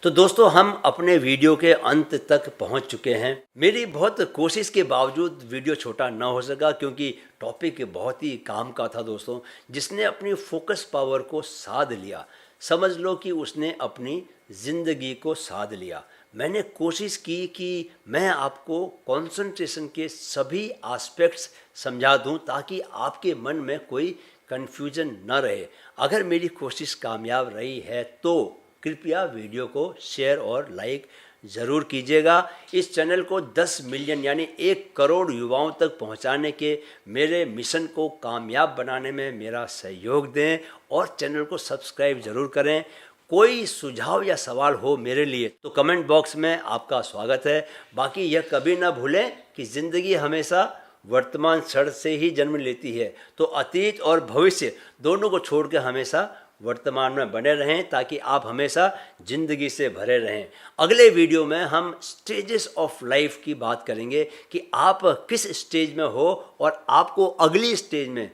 तो दोस्तों, हम अपने वीडियो के अंत तक पहुंच चुके हैं। मेरी बहुत कोशिश के बावजूद वीडियो छोटा ना हो सका, क्योंकि टॉपिक बहुत ही काम का था दोस्तों। जिसने अपनी फोकस पावर को साध लिया, समझ लो कि उसने अपनी ज़िंदगी को साध लिया। मैंने कोशिश की कि मैं आपको कंसंट्रेशन के सभी एस्पेक्ट्स समझा दूं, ताकि आपके मन में कोई कन्फ्यूजन न रहे। अगर मेरी कोशिश कामयाब रही है तो कृपया वीडियो को शेयर और लाइक ज़रूर कीजिएगा। इस चैनल को 10 मिलियन यानी 1 करोड़ युवाओं तक पहुंचाने के मेरे मिशन को कामयाब बनाने में मेरा सहयोग दें और चैनल को सब्सक्राइब ज़रूर करें। कोई सुझाव या सवाल हो मेरे लिए तो कमेंट बॉक्स में आपका स्वागत है। बाकी यह कभी ना भूलें कि ज़िंदगी हमेशा वर्तमान क्षण से ही जन्म लेती है, तो अतीत और भविष्य दोनों को छोड़ के हमेशा वर्तमान में बने रहें, ताकि आप हमेशा ज़िंदगी से भरे रहें। अगले वीडियो में हम स्टेजेस ऑफ लाइफ की बात करेंगे कि आप किस स्टेज में हो और आपको अगली स्टेज में,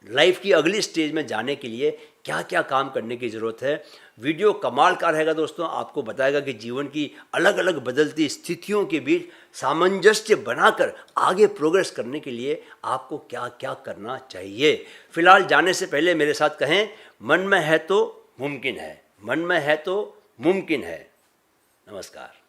लाइफ की अगली स्टेज में जाने के लिए क्या क्या काम करने की ज़रूरत है। वीडियो कमाल का रहेगा दोस्तों। आपको बताएगा कि जीवन की अलग अलग बदलती स्थितियों के बीच सामंजस्य बनाकर आगे प्रोग्रेस करने के लिए आपको क्या क्या करना चाहिए। फिलहाल जाने से पहले मेरे साथ कहें, मन में है तो मुमकिन है, मन में है तो मुमकिन है। नमस्कार।